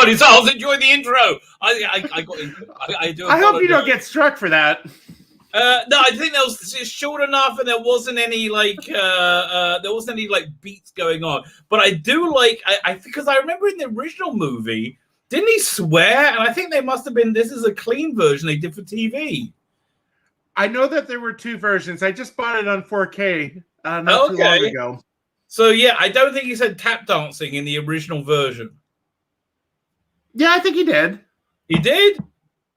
bloody souls, enjoy the intro. I got into it. I do. I hope you don't get struck for that. No, I think that was short enough, and there wasn't any beats going on. But I do like I because I remember in the original movie, didn't he swear? And I think they must have been. This is a clean version they did for TV. I know that there were two versions. I just bought it on 4K not too long ago. So yeah, I don't think he said tap dancing in the original version. Yeah, I think he did. He did?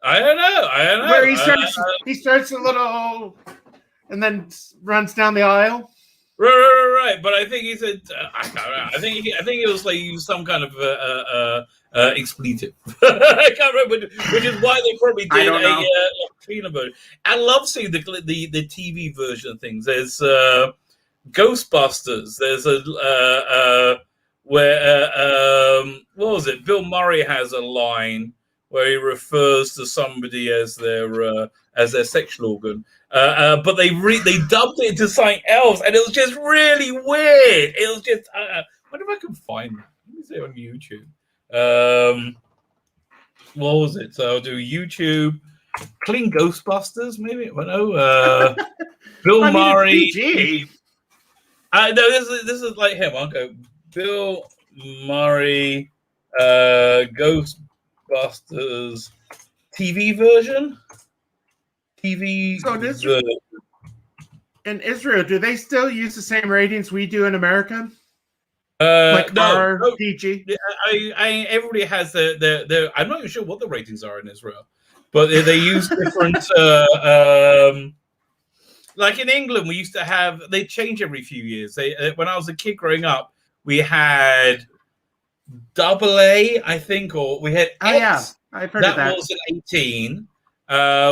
I don't know. Where he starts a little and then runs down the aisle. Right. But I think he said I can't remember. I think it was like used some kind of expletive. I can't remember, which is why they probably did a cleaner version. I love seeing the TV version of things. There's Ghostbusters. There's what was it? Bill Murray has a line where he refers to somebody as their sexual organ, but they dubbed it into something else, and it was just really weird. It was just I wonder if I can find that. Let me see on YouTube. What was it? So I'll do YouTube. Clean Ghostbusters, maybe. I don't know. Bill Murray. No, this is like him. I'll go Bill Murray, Ghostbusters TV version. So in Israel, do they still use the same ratings we do in America? PG? Everybody has their. I'm not even sure what the ratings are in Israel, but they use different. Like in England, we used to have. They change every few years. When I was a kid growing up, we had AA, I think, or we had X. Oh yeah, I've heard of that. That was an 18.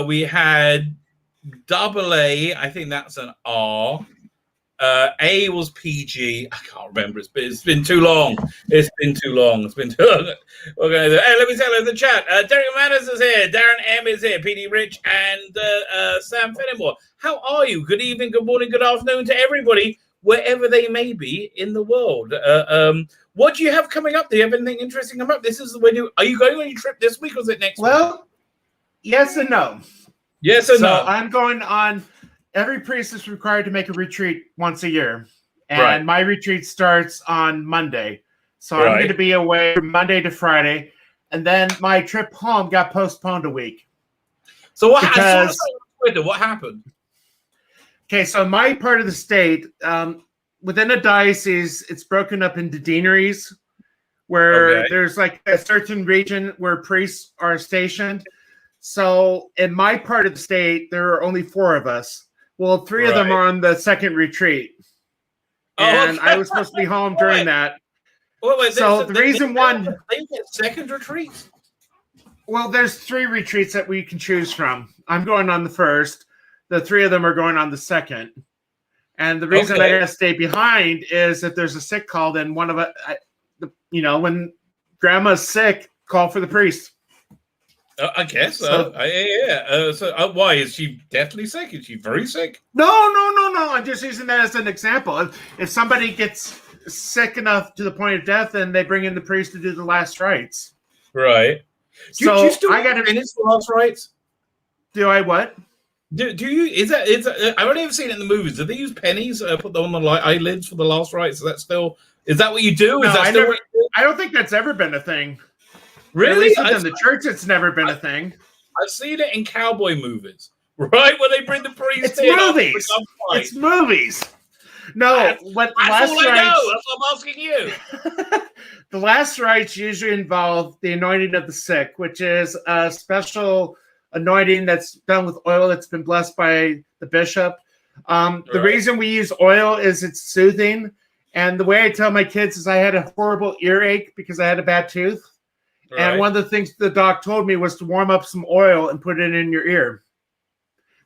We had AA, I think that's an R. A was PG. I can't remember. It's been too long. It's been too long. We're going to hey, let me tell you in the chat. Derek Manners is here. Darren M is here. PD Rich and Sam Fenimore. How are you? Good evening, good morning, good afternoon to everybody, wherever they may be in the world. What do you have coming up? Do you have anything interesting coming up? This is when are you going on your trip this week or is it next week? Well, yes and no. Yes and no. I'm going on. Every priest is required to make a retreat once a year. And my retreat starts on Monday. So I'm going to be away from Monday to Friday. And then my trip home got postponed a week. So what happened? Okay, so my part of the state, within a diocese, it's broken up into deaneries where there's like a certain region where priests are stationed. So in my part of the state, there are only 4 of us. Well, 3 of them are on the second retreat. And I was supposed to be home during that. The reason they get second retreats? Well, there's 3 retreats that we can choose from. I'm going on the first. The 3 of them are going on the second. And the reason I got to stay behind is if there's a sick call, then one of it, when grandma's sick, call for the priest. I guess so. So why is she deathly sick? Is she very sick? No. I'm just using that as an example. If somebody gets sick enough to the point of death, then they bring in the priest to do the last rites. Right. So I got to finish the last rites. Do I what? Do you? Is that? I've only ever seen it in the movies. Do they use pennies? Put them on the eyelids for the last rites? Is that what you do? No, I don't think that's ever been a thing. Really? At least in the church, it's never been a thing. I've seen it in cowboy movies, right? Where they bring the priest in. It's movies. No, that's all I know. That's what I'm asking you. The last rites usually involve the anointing of the sick, which is a special anointing that's done with oil that's been blessed by the bishop. The reason we use oil is it's soothing. And the way I tell my kids is I had a horrible earache because I had a bad tooth. And one of the things the doc told me was to warm up some oil and put it in your ear.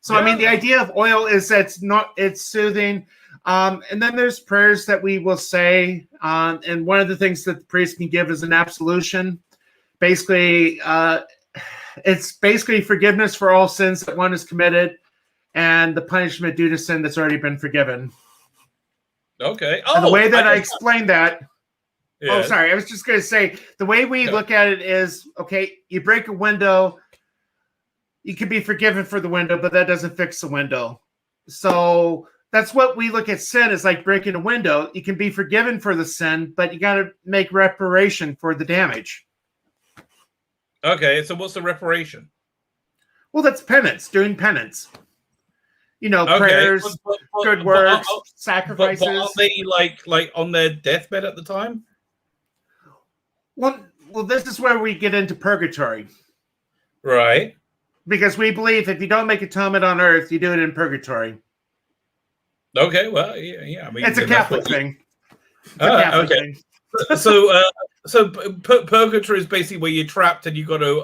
So, I mean, the idea of oil is that it's soothing. And then there's prayers that we will say. And one of the things that the priest can give is an absolution. Basically, it's basically forgiveness for all sins that one has committed and the punishment due to sin that's already been forgiven. Okay. And the way that I explained that. Oh, Yes. sorry. I was just going to say the way we look at it is, okay, you break a window, you can be forgiven for the window, but that doesn't fix the window. So that's what we look at sin is like breaking a window. You can be forgiven for the sin, but you got to make reparation for the damage. Okay, so what's the reparation? Well, that's penance, doing penance. You know, Okay, prayers, good works, sacrifices. But aren't they like on their deathbed at the time? Well, this is where we get into purgatory. Right. Because we believe if you don't make atonement on earth, you do it in purgatory. Okay, well, yeah. I mean, it's a Catholic thing. Okay. So purgatory is basically where you're trapped and you got to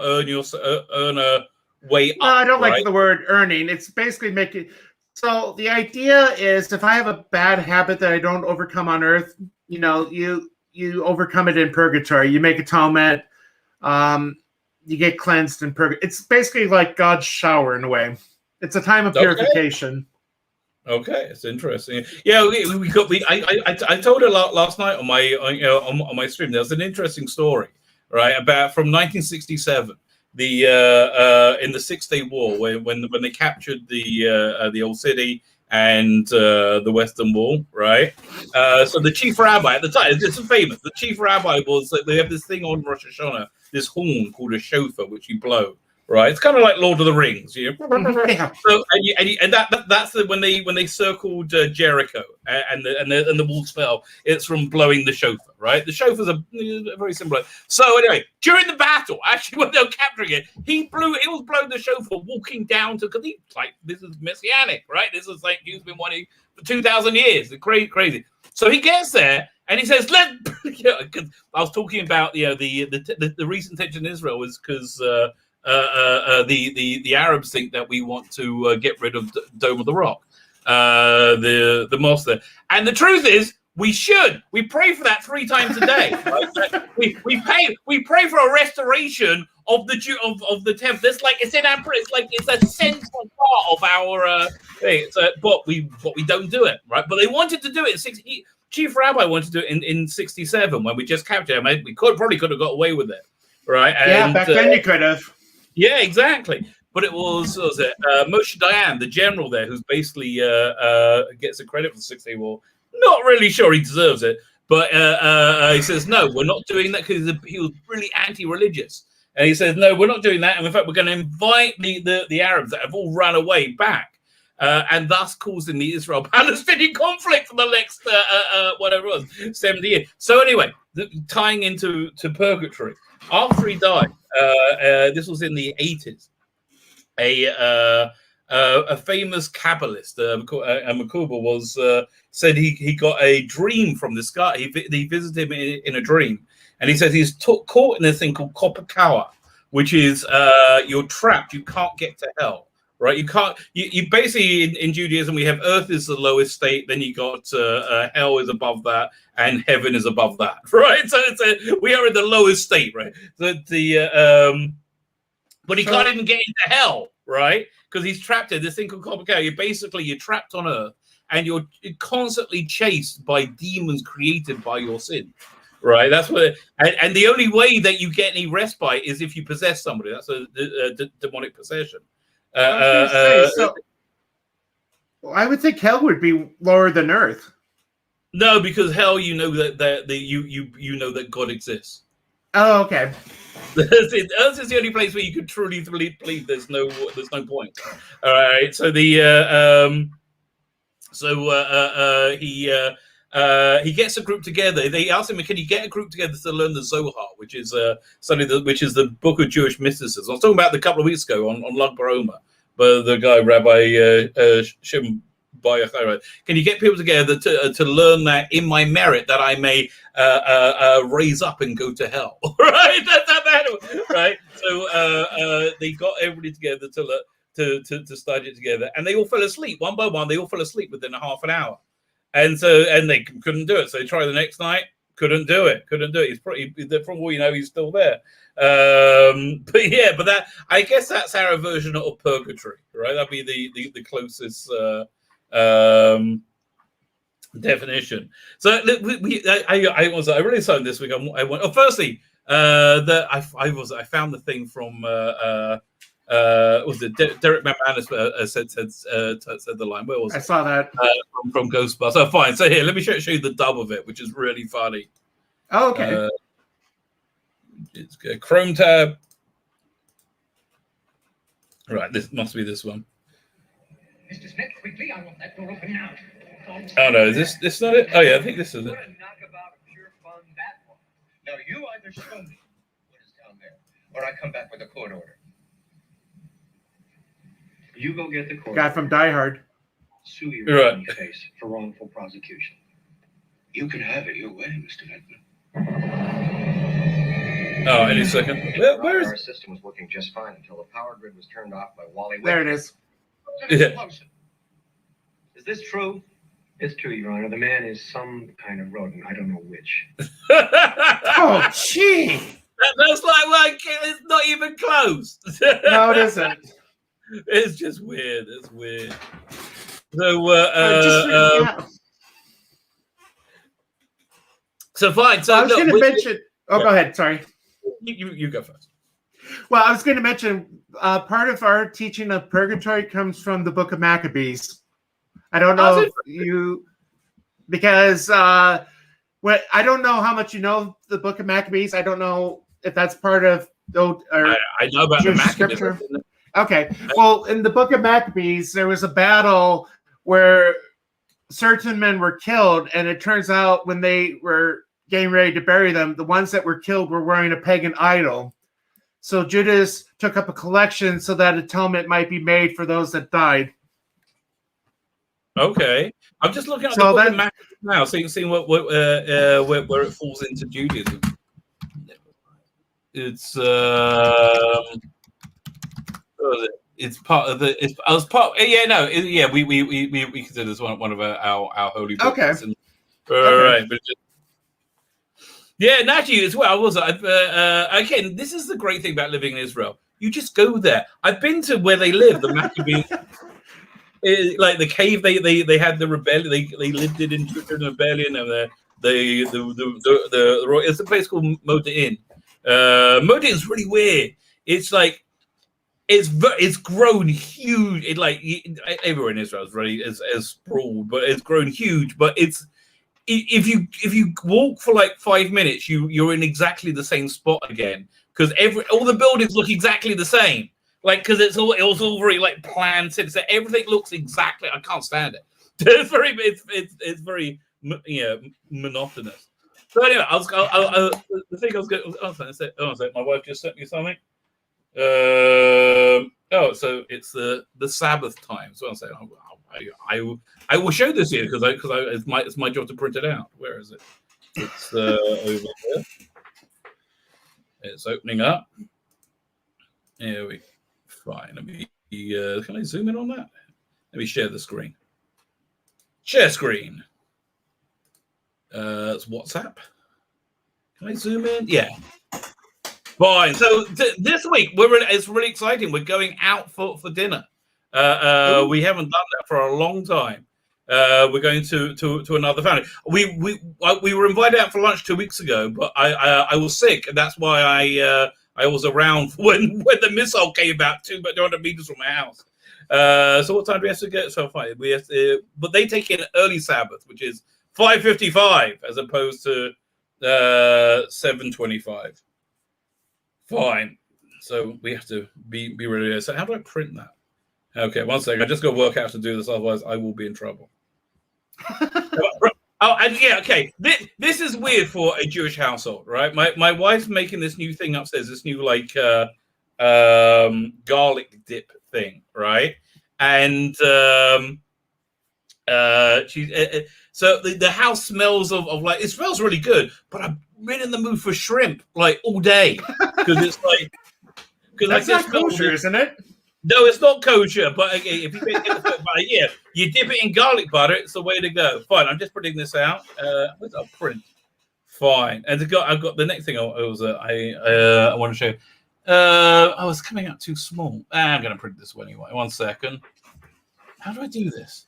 earn a way up. No, I don't right? like the word earning. It's basically making. So the idea is, if I have a bad habit that I don't overcome on earth, you know, you overcome it in purgatory. You make atonement. You get cleansed in purgatory. It's basically like God's shower in a way. It's a time of purification. Okay, it's interesting. Yeah, I told her last night on my stream. There was an interesting story, right, about from 1967, in the 6-Day War, when they captured the old city and the Western Wall, right? So the chief rabbi at the time, this is famous. The chief rabbi was they have this thing on Rosh Hashanah, this horn called a shofar, which you blow. Right, it's kind of like Lord of the Rings, you know. Yeah. So that's when they circled Jericho and the walls fell. It's from blowing the shofar, right? The shofars are very similar. So anyway, during the battle, actually when they were capturing it, he was blowing the shofar, walking down to because this is messianic, right? This is like he's been wanting for 2,000 years. It's crazy. So he gets there. And he says, because I was talking about the recent tension in Israel is because the Arabs think that we want to get rid of Dome of the Rock, the mosque there. And the truth is, we should. We pray for that 3 times a day. Right? we pray for a restoration of the temple. It's in our it's a central part of our thing. But we don't do it, right? But they wanted to do it in 60. Chief Rabbi wanted to do it in 67 when we just captured him. We probably could have got away with it, right? Yeah, back then you could have. Yeah, exactly. But it was Moshe Dayan, the general there, who's basically gets the credit for the 6-Day War. Not really sure he deserves it, but he says, no, we're not doing that because he was really anti-religious. And he says, no, we're not doing that. And in fact, we're going to invite the Arabs that have all run away back. And thus causing the Israel-Palestinian conflict for the next, whatever it was, 70 years. So anyway, tying into purgatory. After he died, this was in the 80s, a famous Kabbalist, Makuba, said he got a dream from this guy. He visited him in a dream. And he said he's caught in this thing called Kopakawa, which is you're trapped. You can't get to hell. Right, you can't. You basically in Judaism we have earth is the lowest state, then you got hell is above that, and heaven is above that. Right, so we are in the lowest state, right? But he can't even get into hell, right? Because he's trapped in this thing called Kopakawa. You're trapped on earth, and you're constantly chased by demons created by your sin. Right, that's what, and the only way that you get any respite is if you possess somebody. That's a demonic possession. So I would think hell would be lower than earth. No, because hell, you know that you know that God exists. Oh, okay. Earth is the only place where you could truly believe there's no point. All right, so he gets a group together. They ask him, "Can you get a group together to learn the Zohar, which is which is the book of Jewish mysticism?" I was talking about it a couple of weeks ago on Lag BaOmer, but the guy Rabbi Shimon Bar Yochai. Can you get people together to learn that in my merit that I may raise up and go to hell? Right? That's right. So they got everybody together to study it together, and they all fell asleep one by one. They all fell asleep within a half an hour. And they couldn't do it. So they tried the next night, couldn't do it. He's pretty, from all you know, he's still there. But I guess that's our version of purgatory, right? That'd be the closest definition. So look, I really excited this week. I went. Oh, firstly, I found the thing from was it Derek McManus said the line. Where was I it? saw that. From Ghostbusters. Oh, fine. So here, let me show you the dub of it, which is really funny. Oh, okay. It's a Chrome tab. Right, this must be this one. Mr. Smith, quickly, I want that door open now. Oh no, is this not it? Oh yeah, I think this is it. What a knockabout of pure fun that was. Now you either show me what is down there, or I come back with a court order. You go get the court. Guy from Die Hard. Sue your right. Face for wrongful prosecution. You can have it your way, Mr. Ventman. Oh, any second. Where is our system was working just fine until the power grid was turned off by Wally. There it is. Yeah. Is this true? It's true, Your Honor. The man is some kind of rodent. I don't know which. Oh, gee. That's like it's not even close. No, it isn't. It's just weird. It's weird. So, so fine. So I was going to mention. Oh, go ahead. Sorry. You go first. Well, I was going to mention part of our teaching of purgatory comes from the Book of Maccabees. I don't know if you, because I don't know how much you know the Book of Maccabees. I don't know if that's part of I know about Jewish the scripture. Okay. Well, in the Book of Maccabees, there was a battle where certain men were killed, and it turns out when they were getting ready to bury them, the ones that were killed were wearing a pagan idol. So Judas took up a collection so that atonement might be made for those that died. Okay, I'm just looking at the Book of Maccabees now, seeing where it falls into Judaism. It's it's part of the. It's as part. Yeah, no, we consider this one of our holy books. Okay. Right, but just, yeah, naturally as well. Was again? This is the great thing about living in Israel. You just go there. I've been to where they live, the Maccabees. Like the cave, they had the rebellion. They lived it in rebellion, and it's a place called Modi'in. Modi'in is really weird. It's like it's grown huge. It like everywhere in Israel is really as sprawled, but it's grown huge. But it's if you walk for like 5 minutes, you're in exactly the same spot again because all the buildings look exactly the same. Like, because it was all very like planned. So everything looks exactly. I can't stand it. It's very monotonous. So anyway, the thing I was going to say. My wife just sent me something. So it's the Sabbath time. So I'm saying I will show this here because it's my job to print it out. Where is it? It's over there. It's opening up. Here we. Fine. Let me. Can I zoom in on that? Let me share the screen. Share screen. It's WhatsApp. Can I zoom in? Yeah. Fine. So this week it's really exciting. We're going out for dinner. We haven't done that for a long time. We're going to another family. We were invited out for lunch 2 weeks ago, but I was sick, and that's why I was around when the missile came about 200 meters from my house. So what time do we have to get? So fine. We have to, but they take in early Sabbath, which is 5:55 as opposed to 7:25. Fine. So we have to be ready. So how do I print that? Okay, one second. I just got to work out how to do this, otherwise I will be in trouble. Oh, and yeah, okay. This is weird for a Jewish household, right? My wife's making this new thing upstairs, this new like garlic dip thing, right? And she's so the house smells of like it smells really good, but I'm really in the mood for shrimp like all day because it's like that's not kosher, isn't it? No, it's not kosher, but okay, if you get the butter, yeah, you dip it in garlic butter, it's the way to go. Fine, I'm just putting this out. Where's our print? Fine, and I've got the next thing I want to show you. Oh, it's coming out too small. I'm going to print this one anyway. 1 second. How do I do this?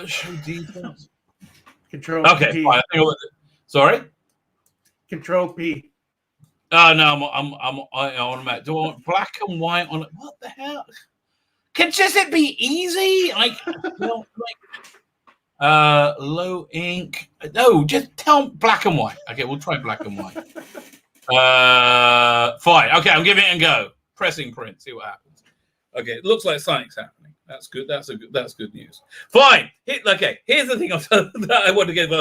Show details. Control Okay, P. fine. Sorry. Control P. Oh no, I want to. Do I want black and white on it? What the hell? Can just it be easy? Like, low ink. No, just tell black and white. Okay, we'll try black and white. Fine. Okay, I'm giving it a go. Pressing print. See what happens. Okay, it looks like something's happening. That's good. That's good news. Fine. Okay. Here's the thing that I want to get.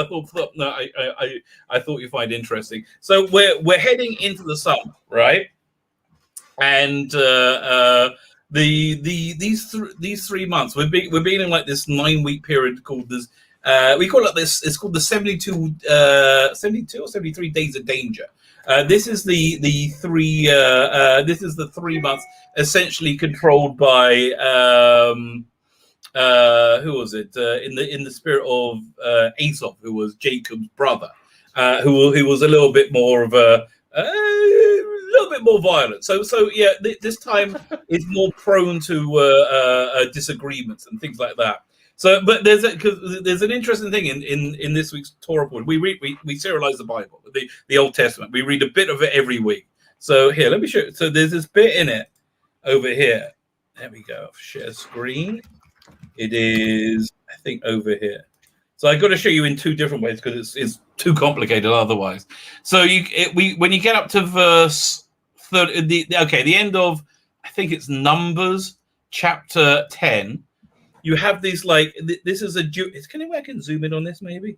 I thought you'd find interesting. So we're heading into the summer, right? And these 3 months we're being in like this 9-week period called this. We call it this. It's called the 72 or 73 days of danger. This is the 3 months essentially controlled by who was it in the spirit of Aesop, who was Jacob's brother, who was a little bit more of a little bit more violent. So yeah, this time is more prone to disagreements and things like that. So, but there's an interesting thing in this week's Torah report. We serialize the Bible, the Old Testament. We read a bit of it every week. So here, let me show you. So there's this bit in it over here. There we go. Share screen. It is, I think, over here. So I've got to show you in 2 different ways because it's too complicated otherwise. So when you get up to verse 30, the end of, I think it's Numbers chapter 10. You have these like this is a Jew. Can I can zoom in on this maybe?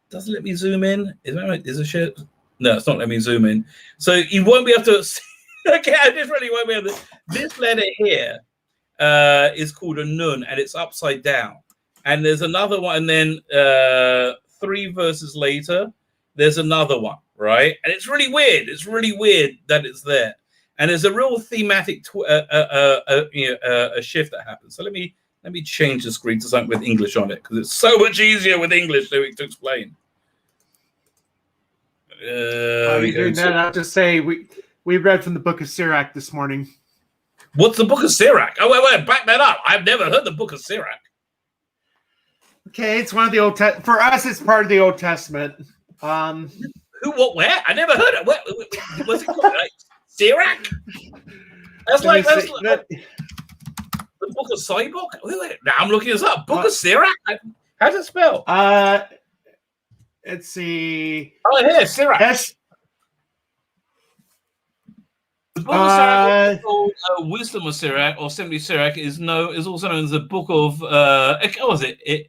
Doesn't let me zoom in. Is a shit? No, it's not letting me zoom in. So you won't be able to. Okay, I just really won't be able to. This letter here is called a nun, and it's upside down. And there's another one, and then 3 verses later, there's another one, right? And it's really weird. It's really weird that it's there. And there's a real thematic a shift that happens. So let me change the screen to something with English on it because it's so much easier with English to explain. While you're doing that, I'll just say we read from the Book of Sirach this morning. What's the Book of Sirach? Oh, wait, back that up. I've never heard the Book of Sirach. Okay, it's one of the Old for us. It's part of the Old Testament. Who? What? Where? I never heard it. What's it called? Like, Sirach? That's the Book of Sirach. Now I'm looking this up. Book of Sirach. How's it spelled? Let's see. Oh, here, Sirach. The Book of Sirach, called Wisdom of Sirach, or simply Sirach, is also known as the Book of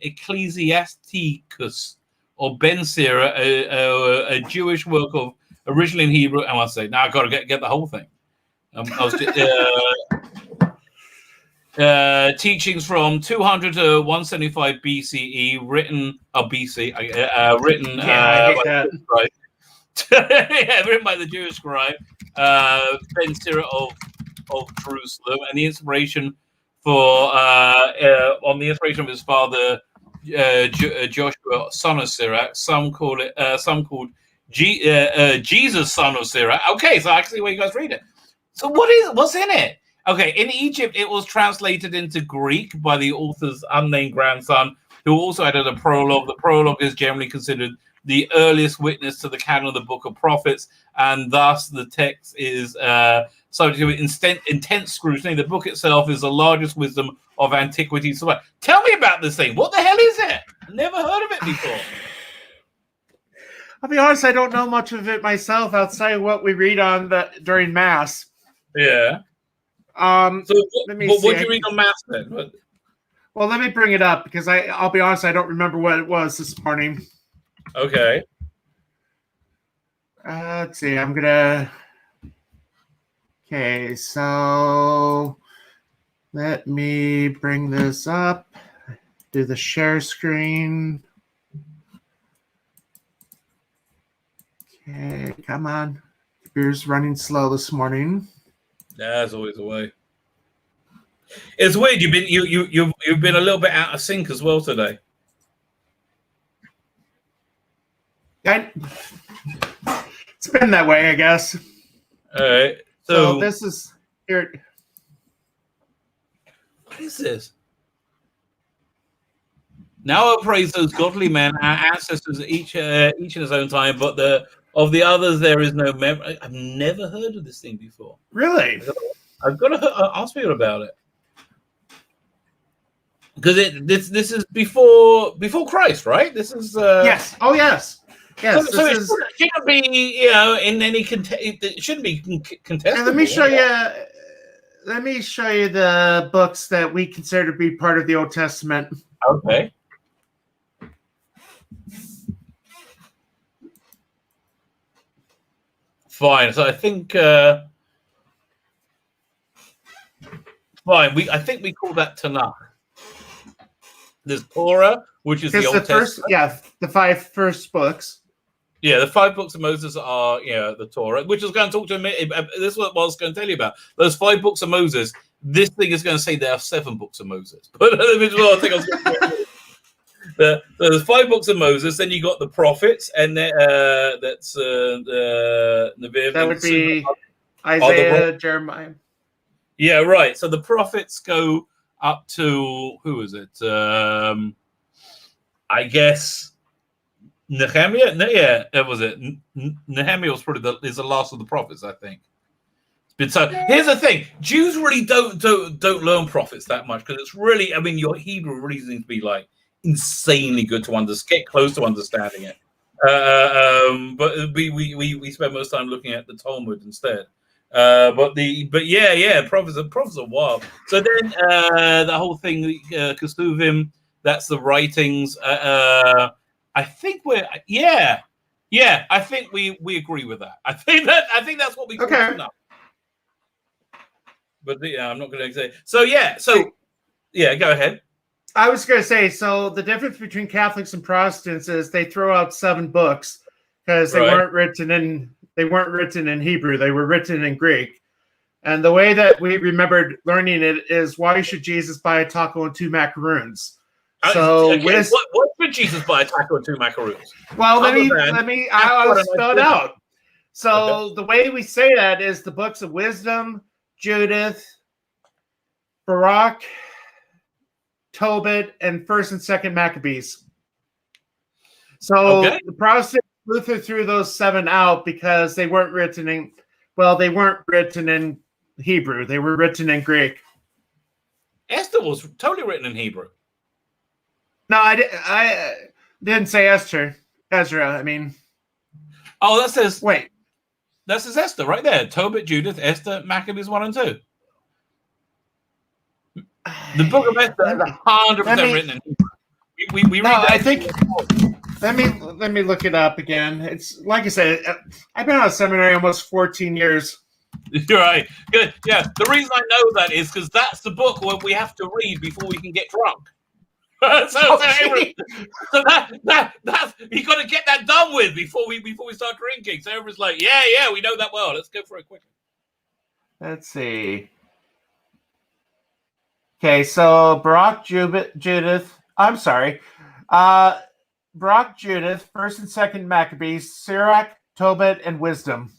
Ecclesiasticus, or Ben Sirach, a Jewish work of originally in Hebrew. I must say, now I've got to get the whole thing. I was just, teachings from 200 to 175 BCE, written BC, written. I hate that. Yeah, written by the Jewish scribe Ben Sirach of Jerusalem, and the inspiration for on the inspiration of his father Joshua, son of Sirach. Some called Jesus, son of Sirach. Okay, so I can see where you guys read it. So what's in it? Okay, in Egypt, it was translated into Greek by the author's unnamed grandson, who also added a prologue. The prologue is generally considered the earliest witness to the canon of the Book of Prophets, and thus the text is subject to intense scrutiny. The book itself is the largest wisdom of antiquity. So, tell me about this thing. What the hell is it? Never heard of it before. I'll be honest, I don't know much of it myself outside of what we read on during Mass. Yeah. So, what do you read on Mass then? Well, let me bring it up because I'll be honest, I don't remember what it was this morning. Okay. Let's see. Okay, so let me bring this up. Do the share screen. Okay, come on. Computer's running slow this morning. That's always the way. It's weird. You've been a little bit out of sync as well today. It's been that way, I guess. All right. So this is here. What is this? Now I praise those godly men, our ancestors, each in his own time. But of the others, there is no memory. I've never heard of this thing before. Really? I've got to ask people about it because this is before Christ, right? This is Yes. Oh, yes. Yes. So it shouldn't be, in any it shouldn't be contestable. And let me show you. Let me show you the books that we consider to be part of the Old Testament. Okay. Fine. So I think fine. I think we call that Tanakh. There's Torah, which is the Old Testament. The 5 first books. Yeah, the 5 books of Moses are, the Torah, which I was going to talk to you. This is what I was going to tell you about. Those 5 books of Moses. This thing is going to say there are 7 books of Moses. But there's 5 books of Moses. Then you got the prophets, and that's the Nevi'im. That would be Isaiah, Jeremiah. Yeah, right. So the prophets go up to who is it? I guess. Nehemiah? Was it? Nehemiah was probably is the last of the prophets, I think. But so here's the thing: Jews really don't learn prophets that much because it's really, your Hebrew really needs to be like insanely good to get close to understanding it. But we spend most time looking at the Talmud instead. Prophets are wild. So then the whole thing, Kesuvim, that's the writings. I think I think we agree with that. I think that's what we call it enough. But I'm not going to say. So go ahead. I was going to say, so the difference between Catholics and Protestants is they throw out 7 books because they weren't written in Hebrew. They were written in Greek. And the way that we remembered learning it is, why should Jesus buy a taco and 2 macaroons? So what should Jesus buy a taco and 2 macaroons? Well, I'll spell it out. So the way we say that is the books of Wisdom, Judith, Barak, Tobit, and 1st and 2nd Maccabees. So the Protestants, Luther threw those 7 out because they weren't written in Hebrew. They were written in Greek. Esther was totally written in Hebrew. No, I didn't say Ezra. Oh, that says... Wait. That says Esther right there. Tobit, Judith, Esther, Maccabees 1 and 2. The Book of Esther is 100% written in Hebrew. We read that. I think... Let me look it up again. It's like I said, I've been out of seminary almost 14 years. You're right. Good. Yeah. The reason I know that is because that's the book where we have to read before we can get drunk. That's you got to get that done with before we start drinking. So everyone's like, yeah, we know that well. Let's go for it quickly. Let's see. Okay, so Barak, Judith. I'm sorry. Barak, Judith, 1st and 2nd Maccabees, Sirach, Tobit, and Wisdom.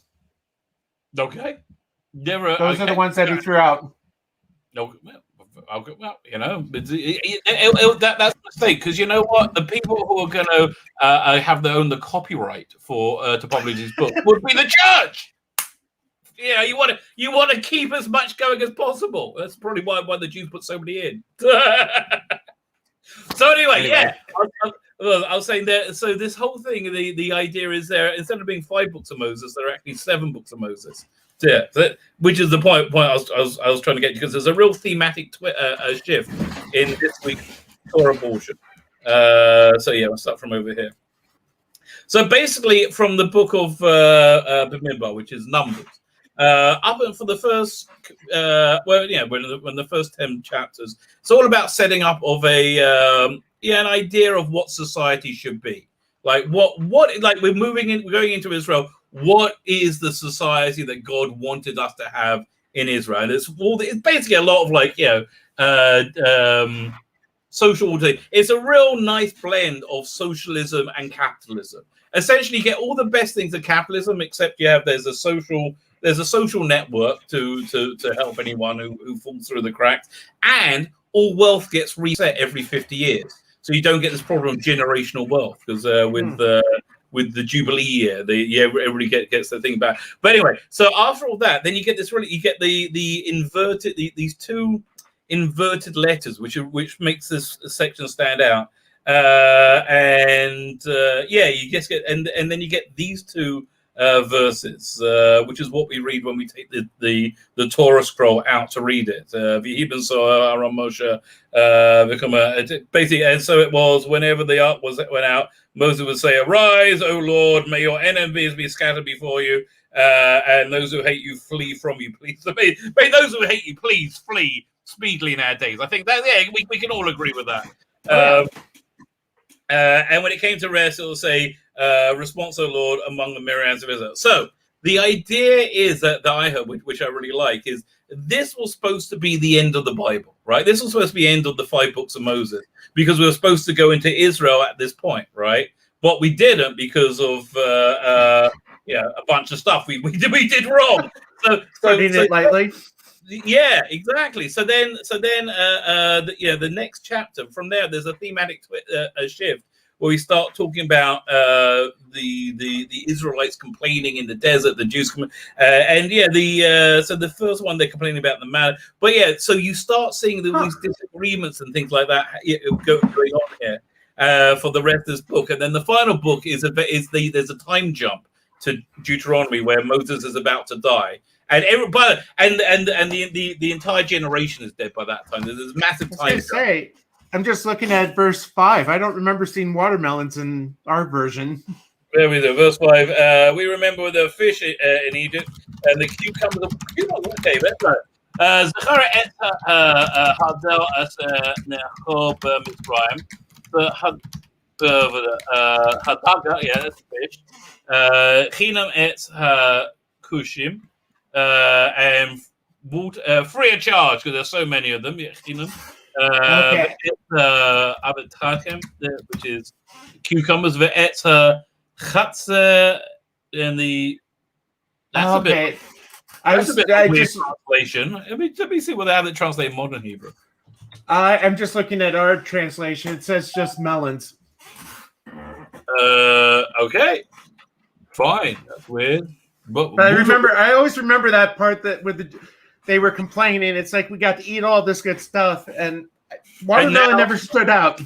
Okay. Those are the ones that he threw out. No. Well, that's a mistake because you know what? The people who are going to have the copyright to publish these books would be the church. Yeah, you want to keep as much going as possible. That's probably why the Jews put so many in. So anyway, I was saying that. So this whole thing, the idea is there instead of being 5 books of Moses, there are actually 7 books of Moses. Yeah, which is the point I was trying to get to, because there's a real thematic shift in this week's Torah portion. We'll start from over here. So basically, from the book of Bamidbar, which is Numbers, up and for the first, when the first 10 chapters, it's all about setting up of an idea of what society should be. Like what like we're going into Israel. What is the society that God wanted us to have in Israel? And it's basically a lot of social. It's a real nice blend of socialism and capitalism. Essentially, you get all the best things of capitalism, except there's a social network to help anyone who falls through the cracks, and all wealth gets reset every 50 years. so you don't get this problem of generational wealth because with the Jubilee year, everybody gets the thing back. But anyway, so after all that, then you get the inverted these two inverted letters, which makes this section stand out. You just get and then you get these two verses, which is what we read when we take the Torah scroll out to read it. V'yiben so Aaron Moshe basically, and so it was whenever the ark went out, Moses would say, "Arise, O Lord, may your enemies be scattered before you, and those who hate you flee from you. Please, may those who hate you please flee speedily in our days." I think that we can all agree with that. And when it came to rest, it will say, "Response, O Lord, among the myriads of Israel." So the idea is that I heard, which I really like, is this was supposed to be the end of the Bible, right? This was supposed to be the end of the 5 books of Moses, because we were supposed to go into Israel at this point, right? But we didn't because of a bunch of stuff we did wrong. So it lightly. Yeah, exactly. So then, the next chapter from there, there's a thematic shift where we start talking about the Israelites complaining in the desert, the Jews, so the first one they're complaining about the man, but so you start seeing these disagreements and things like that going on here for the rest of this book, and then the final book there's a time jump to Deuteronomy where Moses is about to die. And everybody, and the entire generation is dead by that time. There's massive time. I'm just looking at verse 5. I don't remember seeing watermelons in our version. There we go. Verse 5. We remember the fish in Egypt and the cucumbers. Okay, that's right. Zachara et hadel as nechob Mitzrayim. Hadaga, that's fish. Chinam et kushim. And free of charge because there's so many of them. Which is cucumbers. And the that's a bit. That's a bit weird translation. Let me see what they have it translated in modern Hebrew. I'm just looking at our translation. It says just melons. Okay, fine. That's weird. But I always remember that part that they were complaining. It's like we got to eat all this good stuff, and watermelon never stood out.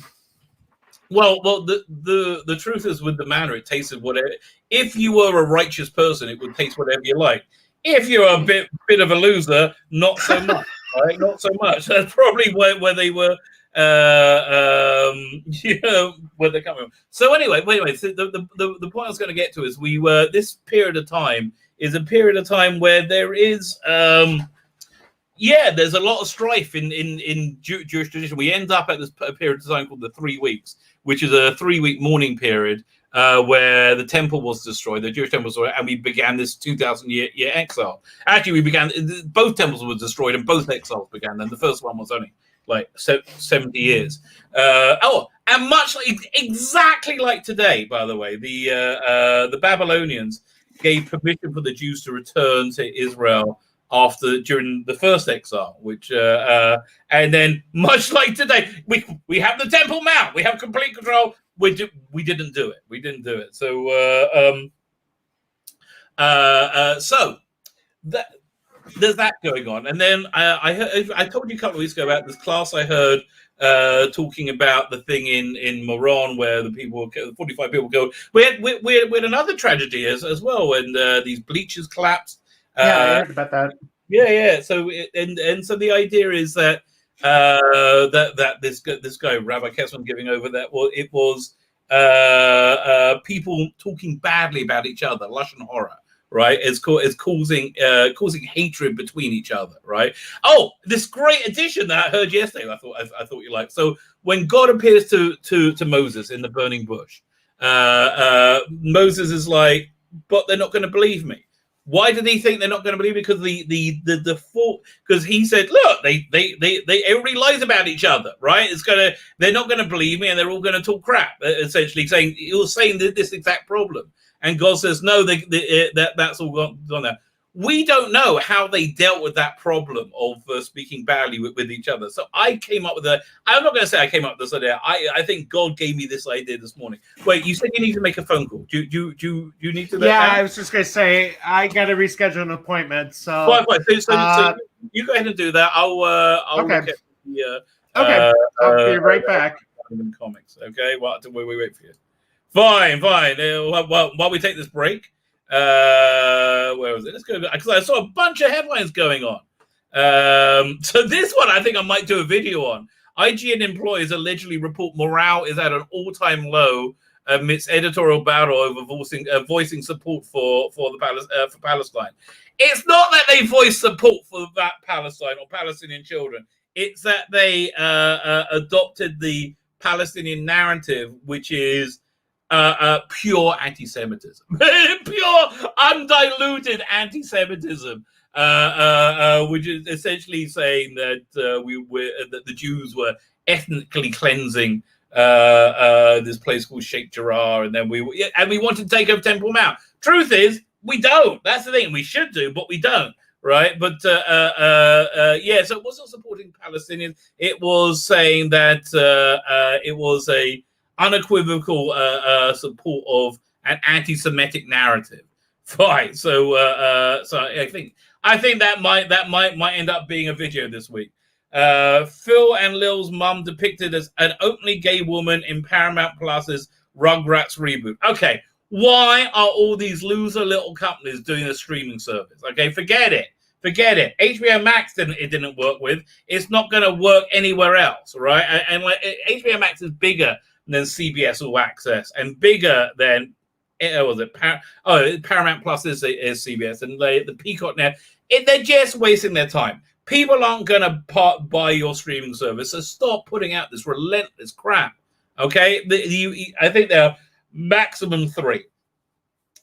Well, the truth is with the manna, it tasted whatever. If you were a righteous person, it would taste whatever you like. If you're a bit of a loser, not so much. Right? Not so much. That's probably where they were. Where they're coming from. So anyway, so the point I was going to get to is this period of time is a period of time where there is there's a lot of strife in Jewish tradition. We end up at this period of time called the 3 weeks, which is a 3-week mourning period where the temple was destroyed, the Jewish temple was destroyed, and we began this 2,000-year exile. Actually, both temples were destroyed and both exiles began. And the first one was only like 70 years. And much exactly like today, by the way, the Babylonians gave permission for the Jews to return to Israel during the first exile, which and then much like today, we have the Temple Mount, we have complete control. We didn't do it. So that. There's that going on, and then I told you a couple of weeks ago about this class I heard talking about the thing in Moron where 45 people killed. We had another tragedy as well when these bleachers collapsed. I heard about that. Yeah. So so the idea is that that this guy Rabbi Kessman giving over that it was people talking badly about each other, lashon hara. Right, it's causing hatred between each other. Right. Oh, this great addition that I heard yesterday. I thought you liked. So when God appears to Moses in the burning bush, Moses is like, "But they're not going to believe me." Why did he think they're not going to believe? Because because he said, "Look, they everybody lies about each other, right? They're not going to believe me, and they're all going to talk crap." Essentially, he was saying this exact problem. And God says, "No, that's all gone now." we don't know how they dealt with that problem of speaking badly with each other. So I came up with I'm not going to say I came up with this idea. I think God gave me this idea this morning. Wait, you said you need to make a phone call. Do you need to? Yeah, now? I was just going to say I got to reschedule an appointment. So, so you go ahead and do that. I'll okay. look at the I'll be right back. Comics. Okay, well, we wait for you. Fine. While we take this break. Where was it? Let's go because I saw a bunch of headlines going on. So this one I think I might do a video on. IGN employees allegedly report morale is at an all-time low amidst editorial battle over voicing support for Palestine. It's not that they voice support for that Palestine or Palestinian children. It's that they adopted the Palestinian narrative, which is pure anti-Semitism, pure undiluted anti-Semitism, which is essentially saying that that the Jews were ethnically cleansing this place called Sheikh Jarrah, and then we wanted to take over Temple Mount. Truth is, we don't. That's the thing. We should do, but we don't. Right, but yeah. So it wasn't supporting Palestinians. It was saying that it was a unequivocal support of an anti-Semitic narrative. Fine. So I think that might end up being a video this week. Phil and Lil's mum depicted as an openly gay woman in Paramount Plus's Rugrats reboot. Okay, why are all these loser little companies doing a streaming service? Okay, forget it. HBO Max didn't work with. It's not going to work anywhere else, right? And like HBO Max is bigger than CBS All Access and bigger than Paramount Plus is CBS and the Peacock now. They're just wasting their time. People aren't going to buy your streaming service, so stop putting out this relentless crap. Okay, I think there are maximum 3,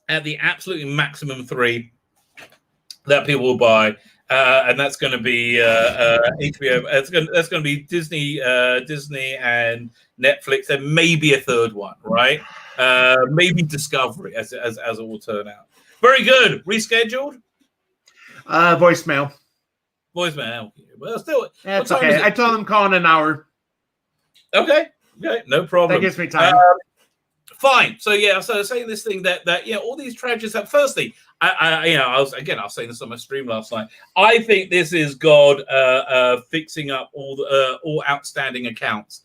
at the absolutely maximum 3 that people will buy, and that's going to be HBO. That's going to be Disney and Netflix, and maybe a third one, right? Maybe Discovery, as it will turn out. Very good. Rescheduled. Voicemail. Well, still, that's okay. I told them call in an hour. Okay, no problem. That gives me time. Fine. So yeah, so saying this thing that all these tragedies. Firstly, I was saying this on my stream last night. I think this is God fixing up all outstanding accounts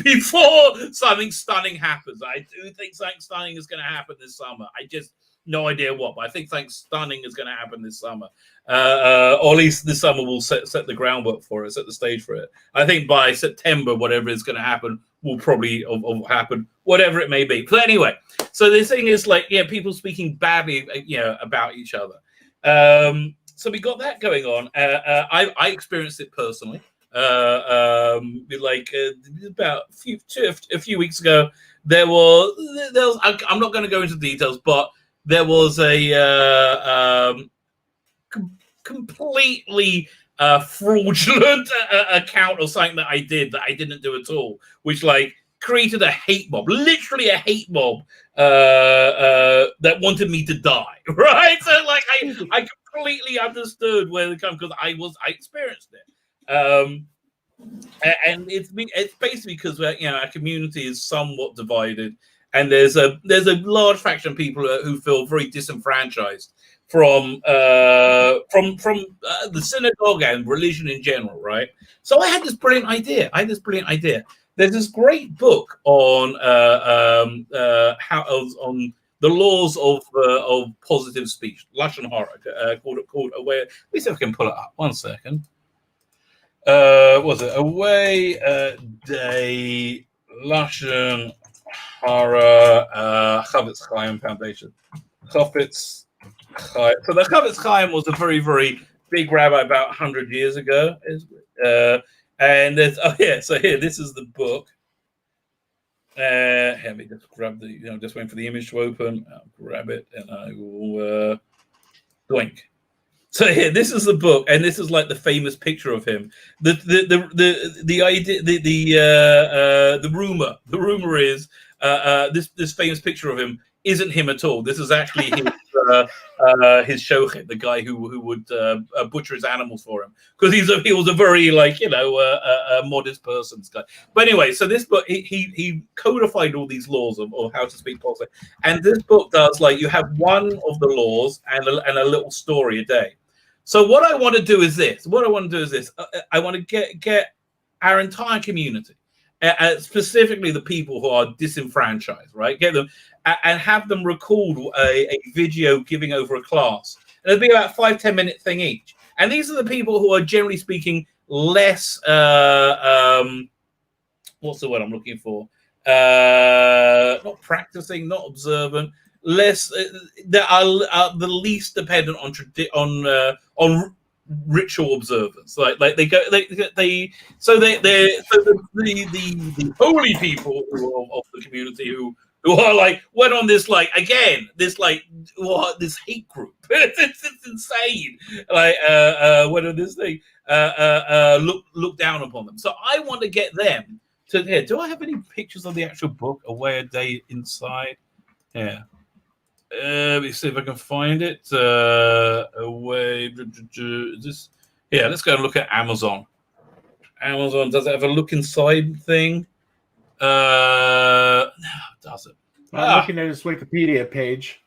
before something stunning happens. I do think something stunning is going to happen this summer. I just no idea what, but I think something stunning is going to happen this summer. Or at least this summer will set the groundwork for it, set the stage for it. I think by September, whatever is going to happen will probably happen, whatever it may be. But anyway, so the thing is like, people speaking badly, about each other. So we got that going on. I experienced it personally. About a few weeks ago, there was I'm not going to go into details, but there was a completely fraudulent account or something that I didn't do at all, which created a hate mob, literally a hate mob that wanted me to die, right? So I completely understood where they come because I experienced it. And it's basically because our community is somewhat divided, and there's a large fraction of people who feel very disenfranchised from the synagogue and religion in general, right? So I had this brilliant idea. There's this great book on on the laws of positive speech, Lashon Hara, called Away. Let me see if I can pull it up. 1 second. Was it Away Day Lashon Hara Chavetz Chaim Foundation? Chavetz Chaim. So the Chavetz Chaim was a very, very big rabbi about 100 years ago. And there's so here, this is the book. Let me just grab just waiting for the image to open. I'll grab it and I will doink. So here, this is the book, and this is like the famous picture of him. The idea, the rumor is this famous picture of him isn't him at all. This is actually his his shochet, the guy who would butcher his animals for him, because he was a very a modest person's guy. But anyway, so this book he codified all these laws of how to speak policy, and this book does you have one of the laws and a little story a day. So what I want to do is this. I want to get our entire community, specifically the people who are disenfranchised, right? Get them and have them record a video giving over a class. And it'll be about 5-10 minute thing each. And these are the people who are generally speaking less, what's the word I'm looking for? Not practicing, not observant, less that are the least dependent on ritual observance. Like the holy people of the community who are went on this this hate group. it's insane. What are this thing? Look down upon them. So I want to get them to here. Do I have any pictures of the actual book? Away a Day Inside. Yeah. Let me see if I can find it. Let's go and look at Amazon. Amazon, does it have a look inside thing? No, it doesn't. I'm looking at his Wikipedia page.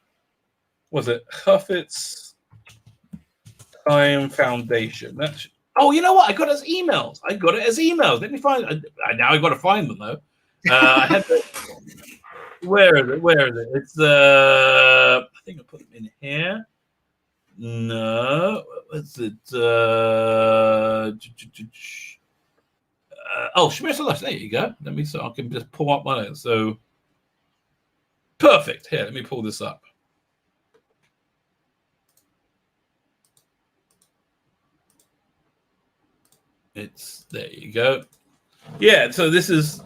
Was it Huffit's Time Foundation? You know what? I got it as emails. Let me find. Now I got to find them though. I had to. Where is it? It's I think I put them in here. No, what's it? Shmir Salash. There you go. Let me I can just pull up my notes. So perfect. Here, let me pull this up. There you go. Yeah. So this is.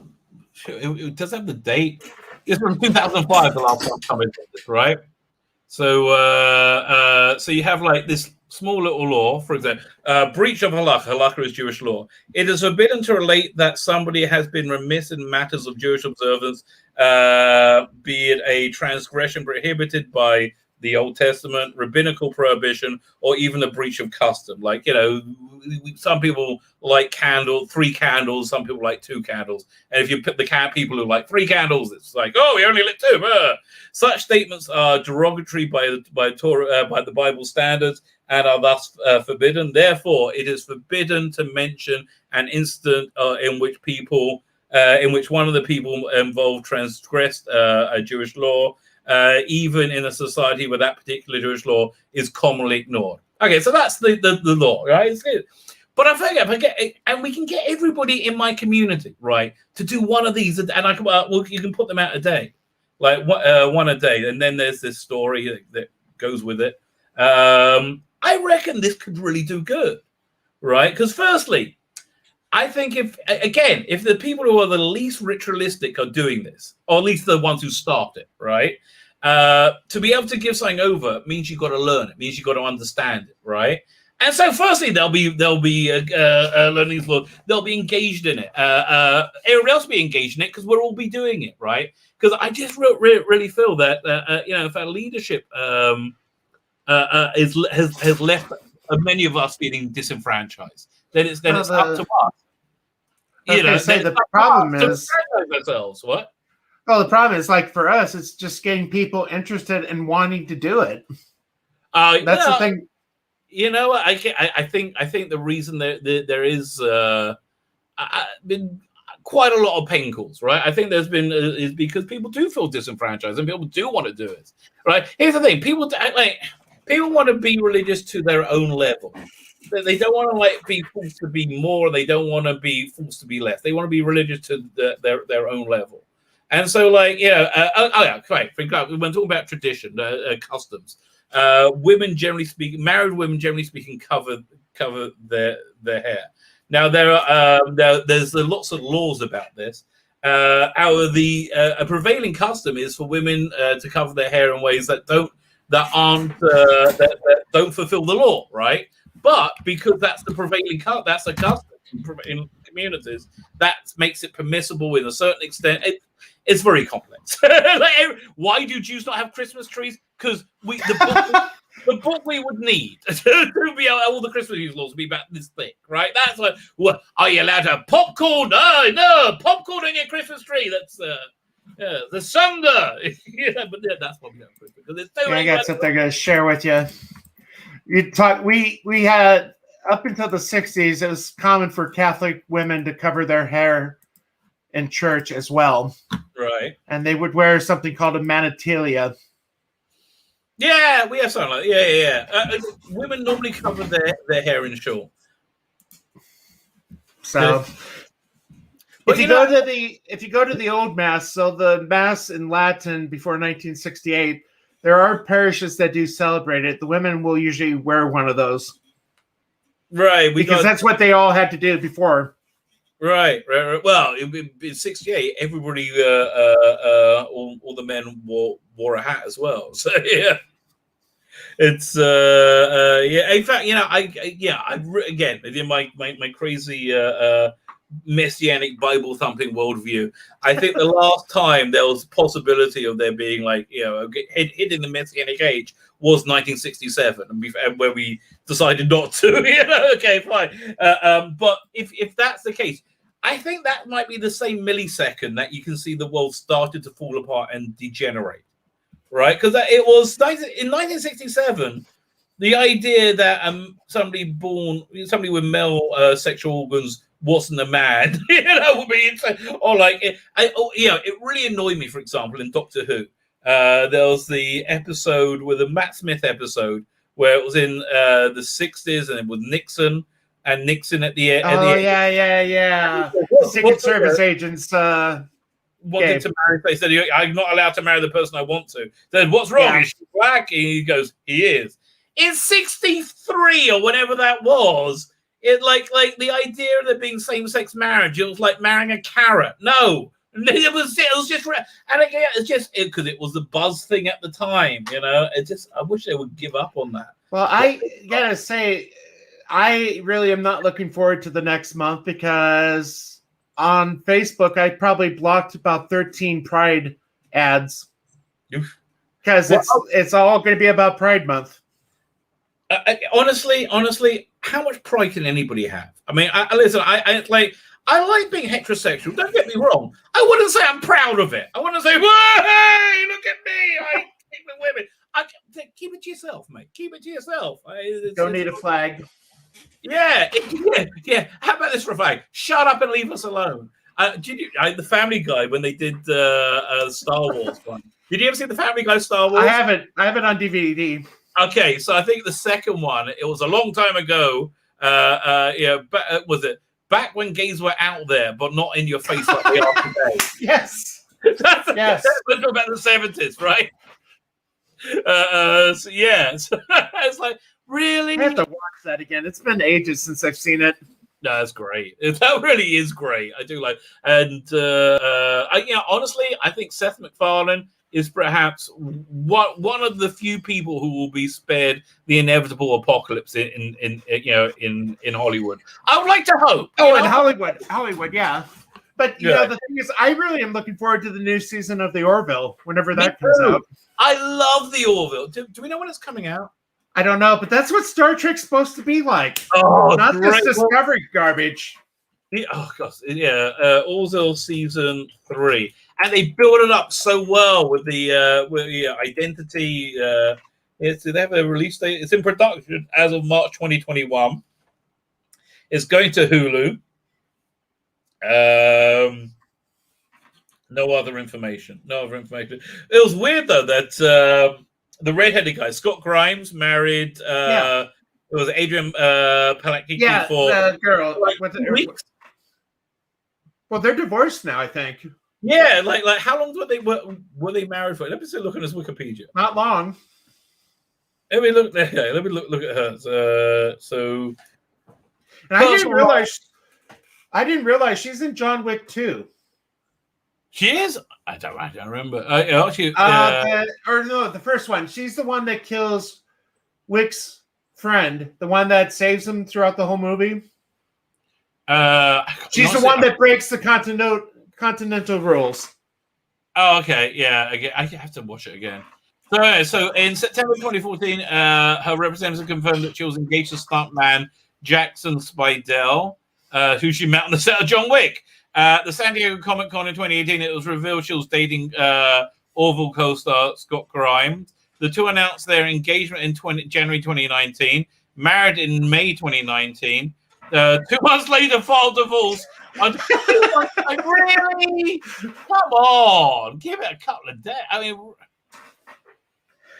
It does have the date. It's from 2005, the last time I commented this, right? So, so you have this small little law, for example, breach of halakha. Halakha is Jewish law. It is forbidden to relate that somebody has been remiss in matters of Jewish observance, be it a transgression prohibited by the Old Testament, rabbinical prohibition, or even a breach of custom. Some people like 3 candles, some people like 2 candles. And if you put the people who like 3 candles, it's we only lit 2. Such statements are derogatory by the Bible standards and are thus forbidden. Therefore, it is forbidden to mention an incident in which one of the people involved transgressed a Jewish law, even in a society where that particular Jewish law is commonly ignored. Okay, so that's the law, right? It's good. But I forget, and we can get everybody in my community, right, to do one of these, and you can put them out a day, one a day, and then there's this story that goes with it. I reckon this could really do good, right? Because firstly, I think if the people who are the least ritualistic are doing this, or at least the ones who start it, right? To be able to give something over means you've got to learn it, means you've got to understand it, right? And so firstly, they'll be learning this law. They'll be engaged in it. Everyone else will be engaged in it because we'll all be doing it, right? Because I just really feel that, if our leadership has left many of us feeling disenfranchised, then it's up to us. The problem is ourselves. What? Well, the problem is for us, it's just getting people interested and wanting to do it. That's the thing. You know, I think the reason there is been quite a lot of pain calls, right? I think there's been is because people do feel disenfranchised and people do want to do it, right? Here's the thing: people want to be religious to their own level. They don't want to be forced to be more. They don't want to be forced to be less. They want to be religious to their own level. And so, right. For example, when talking about tradition, customs, women generally speaking, married women generally speaking, cover their hair. Now there's lots of laws about this. A prevailing custom is for women to cover their hair in ways that don't fulfill the law, right? But because that's the prevailing that's a custom in communities, that makes it permissible in a certain extent. It's very complex. Why do Jews not have Christmas trees? because the book we would need to be all the Christmas laws would be about this thick, right? That's like, well, are you allowed to have popcorn? No, popcorn on your Christmas tree. That's the Sunday. But that's probably not Christmas because there's so I many. got something to share with you. We had up until the 60s, it was common for Catholic women to cover their hair in church as well. Right. And they would wear something called a manitilia. Yeah, we have something like that. Yeah. Women normally cover their hair in short. So if you go to the old mass, so the mass in Latin before 1968, there are parishes that do celebrate it. The women will usually wear one of those. Right. Because that's what they all had to do before. Right. Well, in 68, everybody, all the men wore a hat as well. So yeah, it's yeah. In fact, again, in my crazy messianic Bible thumping worldview, I think the last time there was possibility of there being hitting the messianic age was 1967, and where we decided not to. Okay, fine. But if that's the case, I think that might be the same millisecond that you can see the world started to fall apart and degenerate, right? Because it was in 1967. The idea that somebody with male sexual organs wasn't a man, would be insane. Or it really annoyed me. For example, in Doctor Who, there was the episode with the Matt Smith episode where it was in the 60s and it was Nixon at the end. Yeah. The Secret Service agents wanted to marry. They said, "I'm not allowed to marry the person I want to." Then what's wrong? Yeah. Is she black? And he goes, "He is." In 63 or whatever that was, it like the idea of there being same-sex marriage, it was like marrying a carrot. No, it was just, and again, it's just because it was the buzz thing at the time. I wish they would give up on that. Well, I gotta say, I really am not looking forward to the next month because on Facebook I probably blocked about 13 Pride ads because it's all going to be about Pride Month. Honestly, how much pride can anybody have? I mean, listen. I like being heterosexual. Don't get me wrong. I wouldn't say I'm proud of it. I wouldn't say, "Hey, look at me! I take the women." Keep it to yourself, mate. Keep it to yourself. Don't need a flag. Yeah. How about this for a flag? Shut up and leave us alone. The Family Guy when they did Star Wars one? Did you ever see the Family Guy Star Wars? I haven't on DVD. Okay, so I think the second one, it was a long time ago. Was it back when gays were out there, but not in your face like they are today? Yes. That's about the 70s, right? So it's like, really? I have to watch that again. It's been ages since I've seen it. No, that's great. That really is great. I do like, and honestly, I think Seth MacFarlane is perhaps one of the few people who will be spared the inevitable apocalypse in Hollywood. I would like to hope. In Hollywood, yeah. But the thing is, I really am looking forward to the new season of The Orville whenever that comes out. I love The Orville. Do we know when it's coming out? I don't know, but that's what Star Trek's supposed to be like. Oh, not this Discovery garbage. Oh gosh, yeah. Orville season 3. And they build it up so well with the identity. Do they have a release date? It's in production as of March 2021. It's going to Hulu. No other information. It was weird though that the redheaded guy, Scott Grimes, married. It was Adrian Palicki for the girl. weeks. Well, they're divorced now, I think. Yeah, like how long were they married for? Let me see. Look at his Wikipedia. Not long. Let me look there. Let me look at her. So, and I didn't realize she's in John Wick 2. She is. I don't remember. The first one. She's the one that kills Wick's friend, the one that saves him throughout the whole movie. She's the one that breaks the continental rules. Oh, okay. Yeah, I have to watch it again. So in September 2014, her representative confirmed that she was engaged to stuntman Jackson Spidell, who she met on the set of John Wick. The San Diego Comic Con in 2018, it was revealed she was dating Orville co-star Scott Grimes. The two announced their engagement in January 2019, married in May 2019. 2 months later, filed divorce. Like, really? Come on, give it a couple of days.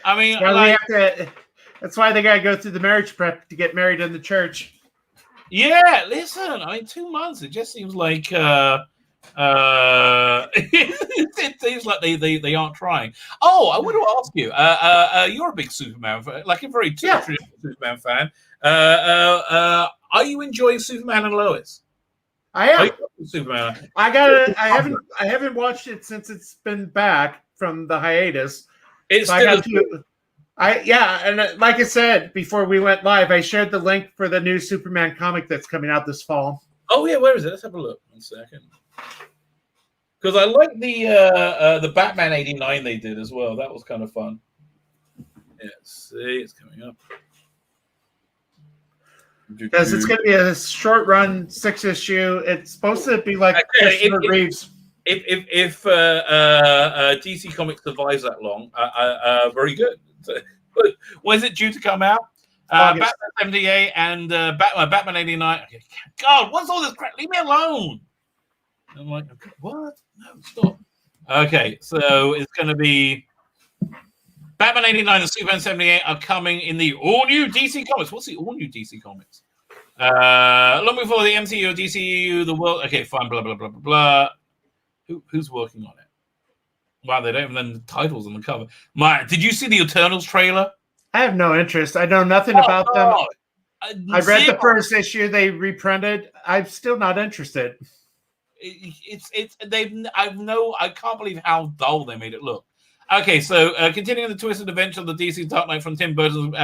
I mean, well, that's why they gotta go through the marriage prep to get married in the church. Yeah, listen. I mean, 2 months. It just seems like it seems like they aren't trying. Oh, I want to ask you. You're a big Superman, like a very traditional Superman fan. Are you enjoying Superman and Lois? I am. Superman. I haven't watched it since it's been back from the hiatus. It's so and like I said before we went live, I shared the link for the new Superman comic that's coming out this fall. Oh yeah, where is it? Let's have a look. 1 second. Because I like the Batman '89 they did as well. That was kind of fun. Yeah, see, it's coming up. Because it's going to be a short run 6-issue. It's supposed to be like Reeves. If DC Comics survives that long, very good. When is it due to come out? Batman 78 and Batman 89. God, what's all this crap? Leave me alone. I'm like, what? No, stop. Okay, so it's going to be Batman 89 and Superman 78 are coming in the all-new DC Comics. What's the all-new DC Comics? Long before the MCU or DCU, the world... Okay, fine, blah, blah, blah, blah, blah. Who's working on it? Wow, they don't even have the titles on the cover. Did you see the Eternals trailer? I have no interest. I know nothing about them. I read the first issue they reprinted. I'm still not interested. I can't believe how dull they made it look. Okay, so continuing the twisted adventure of the DC Dark Knight from Tim Burton's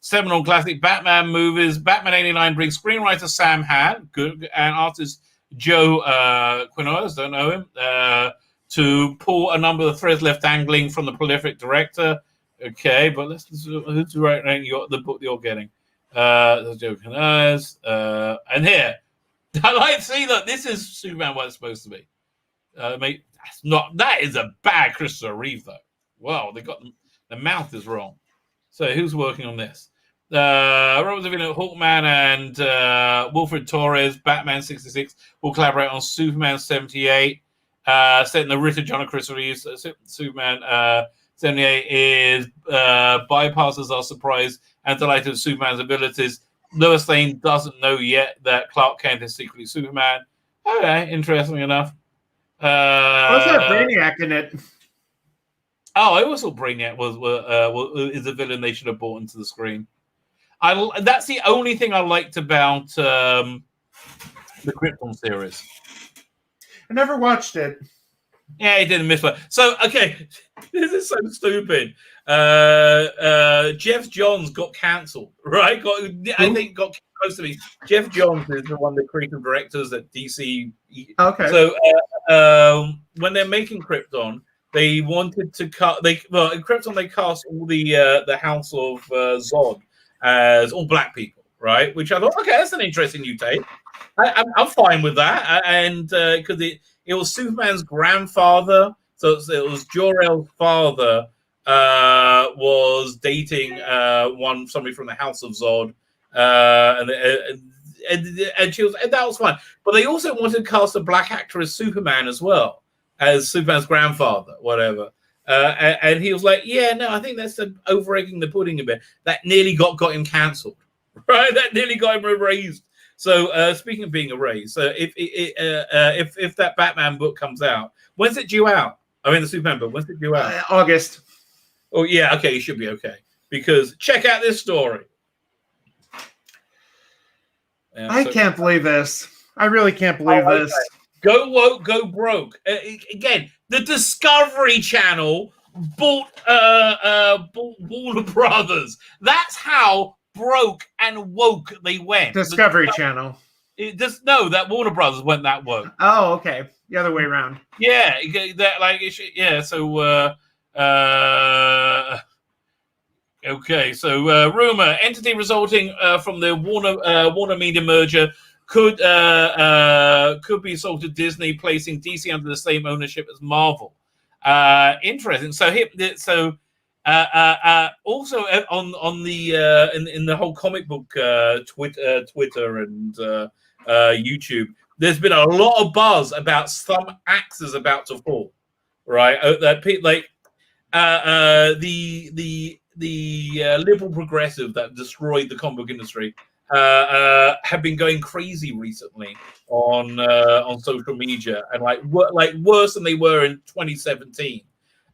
seminal classic Batman movies, Batman 89 brings screenwriter Sam Hand, good, and artist Joe Quinones, don't know him, to pull a number of threads left dangling from the prolific director. Okay, but who's writing the book you're getting? There's Joe Quinones, and here. I like to see that this is Superman what it's supposed to be. Mate, that is a bad Christopher Reeve though. Well, the mouth is wrong. So who's working on this? Robert Zavino, Hawkman, and Wilfred Torres, Batman 66 will collaborate on Superman 78. Set in the written John and Chris Reeves, Superman 78 is bypassers are surprised and delighted with Superman's abilities. Lois Lane doesn't know yet that Clark Kent is secretly Superman. Okay, interesting enough. What's that Brainiac in it? Oh, I also thought Brainiac is a villain they should have brought into the screen. That's the only thing I liked about the Krypton series. I never watched it. Yeah, he didn't miss one. So, okay, this is so stupid. Jeff Johns got cancelled, right? I think got close to me. Jeff Johns is one of the creative directors at DC. Okay. So, when they're making Krypton, they wanted to cut. In Krypton they cast all the House of Zod as all black people, right? Which I thought, okay, that's an interesting new take. I'm fine with that, and because it was Superman's grandfather, so it was Jor-El's father was dating somebody from the House of Zod, and she was, and that was fine. But they also wanted to cast a black actor as Superman as well, as Superman's grandfather, whatever. And he was like, "Yeah, no, I think that's over egging the pudding a bit." That nearly got him cancelled, right? That nearly got him erased. So speaking of being erased, so if that Batman book comes out, when's it due out? I mean, the Superman book, when's it due out? August. Oh yeah, okay, you should be okay. Because check out this story. I can't believe this. I really can't believe this. Go woke, go broke. Again, the Discovery Channel bought Warner Brothers. That's how broke and woke they went. Discovery Channel. That Warner Brothers went that woke. Oh, okay. The other way around. Yeah, that like yeah. So Okay, so rumor entity resulting from the Warner Media merger could be sold to Disney, placing DC under the same ownership as Marvel. Interesting. So also on the in the whole comic book Twitter and YouTube, there's been a lot of buzz about some actors about to fall. Right, that like the liberal progressive that destroyed the comic book industry have been going crazy recently on social media, and like worse than they were in 2017.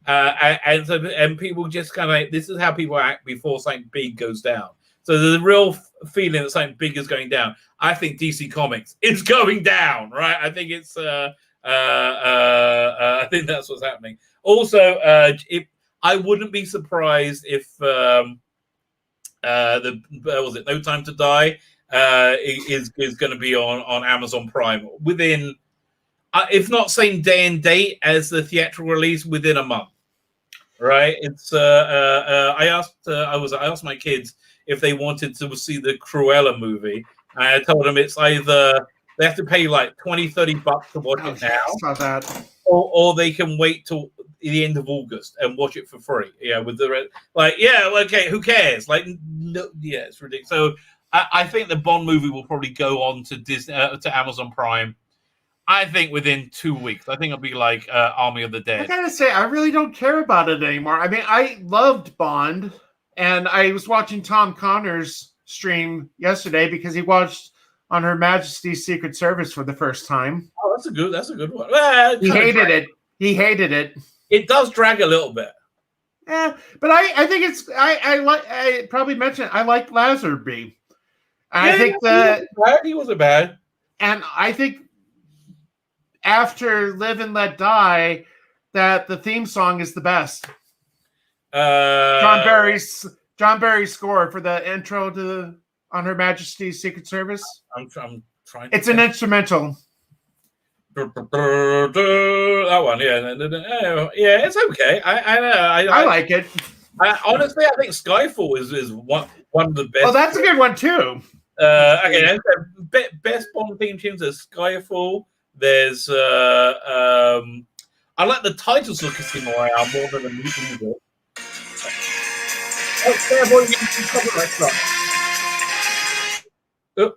And people just kind of like, this is how people act before something big goes down. So there's a real feeling that something big is going down. I think DC Comics is going down, right? I think it's I think that's what's happening. Also, I wouldn't be surprised if was it No Time to Die is going to be on Amazon Prime within, if not same day and date as the theatrical release, within a month. Right? It's I asked my kids if they wanted to see the Cruella movie. And I told them it's either they have to pay like $20-$30 to watch it now. Saw that. Or they can wait till the end of August and watch it for free. Yeah, with the okay, who cares? Like, no, yeah, it's ridiculous. So I think the Bond movie will probably go on to Disney to Amazon Prime. I think within 2 weeks. I think it'll be like Army of the Dead. I gotta say, I really don't care about it anymore. I mean, I loved Bond, and I was watching Tom Connor's stream yesterday because he watched On Her Majesty's Secret Service for the first time. Oh, that's a good one. Well, he hated it. He hated it. It does drag a little bit. Yeah, but I think it's I probably mentioned I like Lazenby. I think he wasn't bad. And I think after Live and Let Die, that the theme song is the best. John Barry's score for the intro to On Her Majesty's Secret Service. I'm trying. It's an instrumental. That one, yeah, it's okay. I know. I like it. Honestly, I think Skyfall is one of the best. Oh, that's a good one too. Okay, best Bond theme tunes is Skyfall. There's I like the titles of Casino Royale more than the music. Oh, boy, copyright strike. Oh.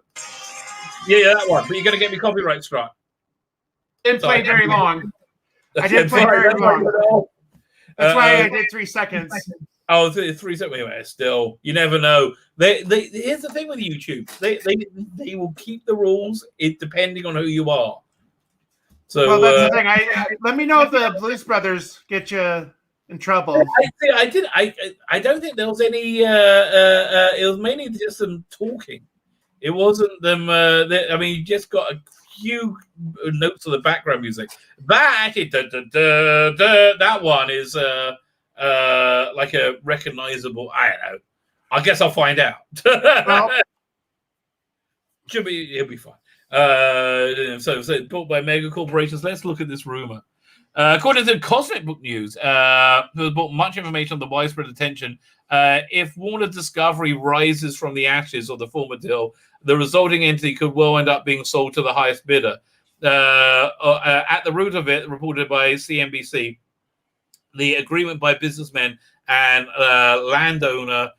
Yeah, that one. But you're gonna get me copyright strike. Didn't play very long. I didn't play very long. That's why I did 3 seconds. Oh, 3 seconds. Anyway, still, you never know. Here's the thing with YouTube. They will keep the rules depending on who you are. So, well, that's the thing. Let me know if the Blues Brothers get you in trouble. I don't think there was any. It was mainly just them talking. It wasn't them. I mean, you just got a few notes of the background music. That that one is like a recognizable. I don't know. I guess I'll find out. Well, it'll be fine. So bought by mega corporations. Let's look at this rumor. According to Cosmic Book News, there's brought much information on the widespread attention. If Warner Discovery rises from the ashes of the former deal, the resulting entity could well end up being sold to the highest bidder. At the root of it, reported by CNBC, the agreement by businessmen and landowner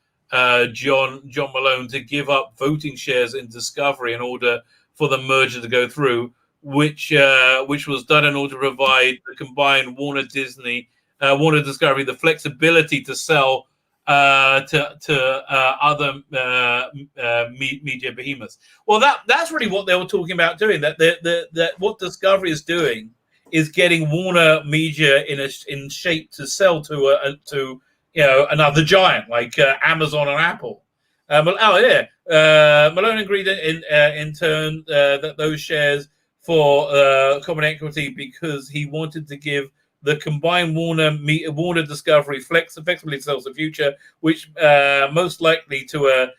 John Malone to give up voting shares in Discovery in order for the merger to go through, which was done in order to provide the combined Warner Discovery the flexibility to sell to other media behemoths. Well, that's really what they were talking about doing. That what Discovery is doing is getting Warner Media in shape to sell to another giant like Amazon and Apple. Malone agreed in turn that those shares for common equity because he wanted to give the combined Warner Discovery flexibility sells the future, which most likely to a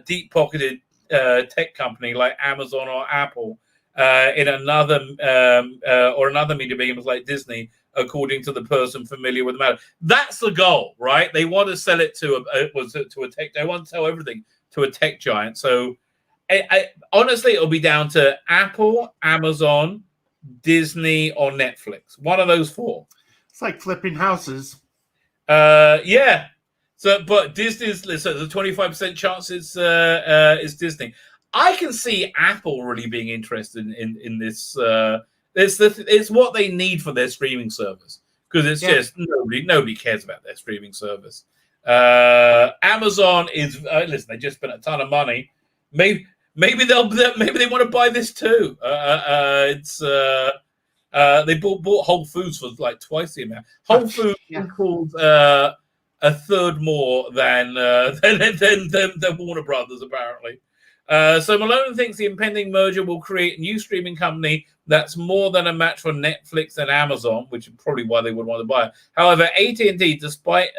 deep-pocketed tech company like Amazon or Apple. in another or another media behemoth like Disney, according to the person familiar with the matter. That's the goal, right? They want to sell it to a tech. They want to sell everything to a tech giant. So, honestly, it'll be down to Apple, Amazon, Disney, or Netflix. One of those four. It's like flipping houses. Yeah. So, but Disney's so the 25% chance is Disney. I can see Apple really being interested in this. It's what they need for their streaming service, because it's just nobody cares about their streaming service. Amazon is listen. They just spent a ton of money. Maybe they want to buy this too. They bought Whole Foods for like twice the amount. Whole Foods equals a third more than Warner Brothers, apparently. So Malone thinks the impending merger will create a new streaming company that's more than a match for Netflix and Amazon, which is probably why they would want to buy it. However, AT&T, despite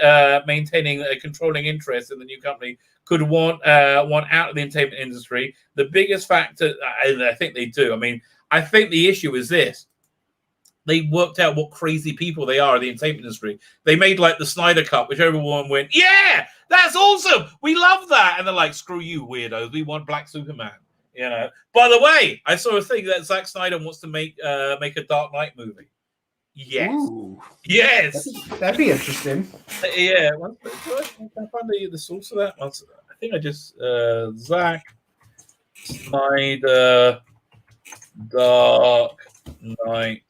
maintaining a controlling interest in the new company, could want out of the entertainment industry. The biggest factor, I think they do. I mean, I think the issue is this. They worked out what crazy people they are in the entertainment industry. They made like the Snyder Cut, which everyone went, yeah, that's awesome. We love that. And they're like, screw you, weirdos. We want Black Superman. You know. By the way, I saw a thing that Zack Snyder wants to make a Dark Knight movie. Yes. Ooh. Yes. That'd be interesting. Yeah. Can I find the source of that? I think I just Zack Snyder Dark Knight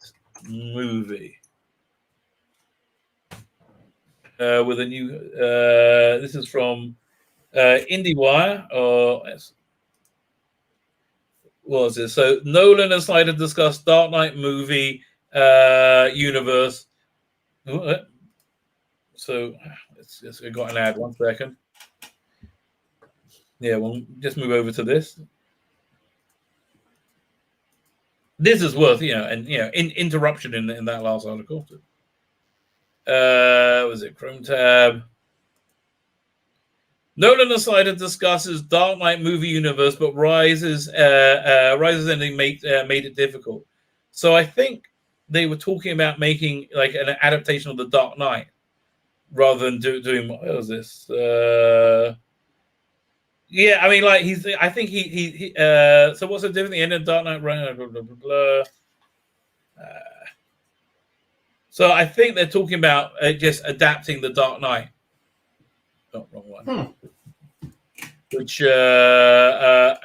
movie with a new this is from IndieWire, or what was it? So Nolan and Snyder discussed Dark Knight movie universe. So it's got an ad. 1 second. Yeah, we'll just move over to this. This is worth, interruption in that last article. Was it Chrome tab? Nolan and Snyder discusses Dark Knight movie universe, but Rises ending made it difficult. So I think they were talking about making like an adaptation of the Dark Knight rather than doing what was this? Yeah, I mean, like I think he so what's the difference? The end of Dark Knight, blah, blah, blah, blah. So I think they're talking about just adapting the Dark Knight. Oh, wrong one. Which I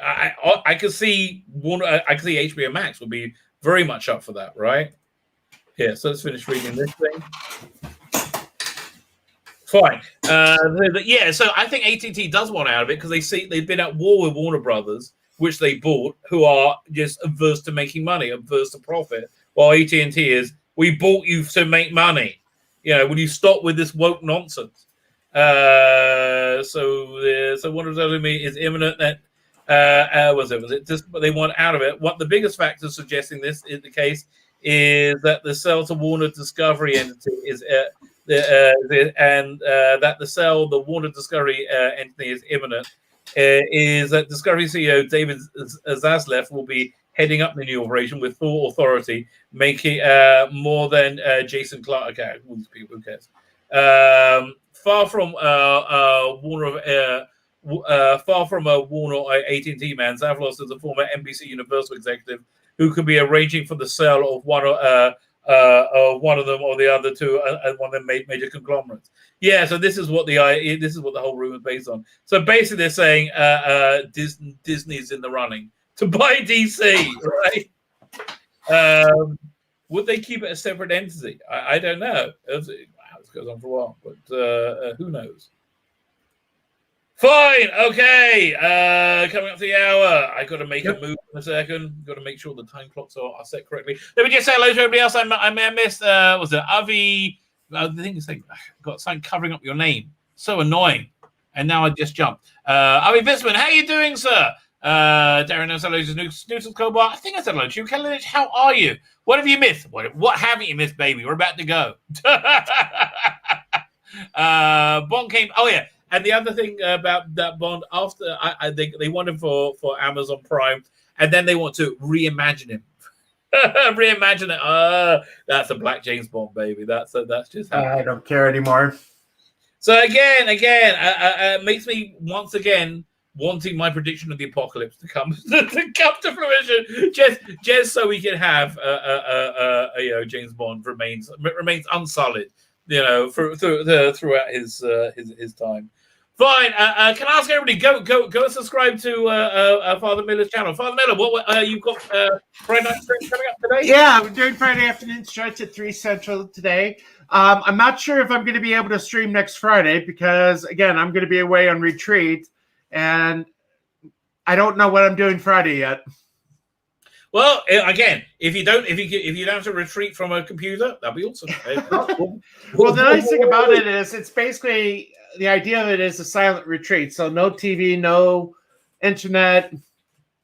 could see HBO Max would be very much up for that, right? Here, so let's finish reading this thing. Fine. So I think AT&T does want out of it because they've been at war with Warner Brothers, which they bought, who are just averse to making money, averse to profit. While AT&T is, we bought you to make money. Will you stop with this woke nonsense? So Warner telling me is imminent that was it just they want out of it. What the biggest factor suggesting this is the case is that the sale to Warner Discovery entity is that the sale, the Warner Discovery entity is imminent, is that Discovery CEO David Zaslav will be heading up the new operation with full authority, making more than Jason Clark. Okay, who cares? Far from Warner AT&T man, Zavlos is a former NBC Universal executive who could be arranging for the sale of one of them or the other two, one of them major conglomerates. Yeah, so this is what the whole rumor is based on. So basically, they're saying Disney's in the running to buy DC, right? Would they keep it a separate entity? I don't know. This goes on for a while, but who knows? Fine, okay. Coming up to the hour. I got to make a move in a second. Got to make sure the time clocks are set correctly. Let me just say hello to everybody else I may have missed. Was it Avi? I think it's like got something covering up your name. So annoying. And now I just jumped. Avi Bisman, how you doing, sir? Darren, hello to Noodles Cobalt. I think I said hello to you. Kalinich, how are you? What have you missed? What haven't you missed, baby? We're about to go. Bond came. Oh yeah. And the other thing about that Bond, after they wanted for Amazon Prime, and then they want to reimagine him. Reimagine it. That's a black James Bond, baby. That's just how I don't care anymore. So again, it makes me once again wanting my prediction of the apocalypse to come to fruition, just so we can have James Bond remains unsullied, throughout his time. Fine. Can I ask everybody go and subscribe to Father Miller's channel. Father Miller, what you've got Friday night stretch coming up today? Yeah, we're doing Friday afternoon stretch at 3 Central today. I'm not sure if I'm going to be able to stream next Friday because, again, I'm going to be away on retreat, and I don't know what I'm doing Friday yet. Well, again, if you don't have to retreat from a computer, that'd be awesome. Well, the nice thing about it is it's basically the idea of it is a silent retreat. So no TV, no internet,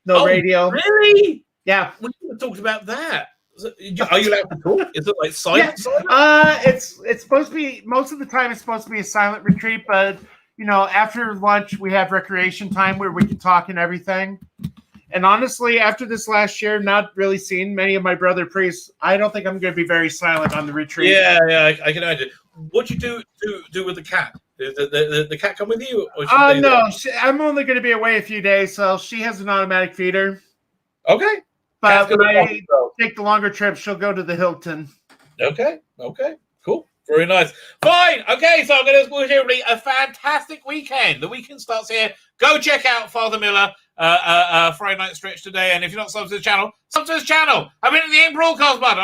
no radio. Really? Yeah. We haven't talked about that. Are you allowed to talk? Is it like silent? Yeah. It's supposed to be, most of the time it's supposed to be a silent retreat, but after lunch we have recreation time where we can talk and everything. And honestly, after this last year, not really seeing many of my brother priests, I don't think I'm going to be very silent on the retreat. Yeah, I can imagine. What do you do with the cat? Does the cat come with you? Or no, I'm only going to be away a few days, so she has an automatic feeder. Okay. But when I take the longer trip, she'll go to the Hilton. Okay, cool. Very nice. Fine. Okay, so I'm going to wish everybody a fantastic weekend. The weekend starts here. Go check out Father Miller Friday night stretch today. And if you're not subbed to the channel, sub to his channel. I'm in the broadcast button.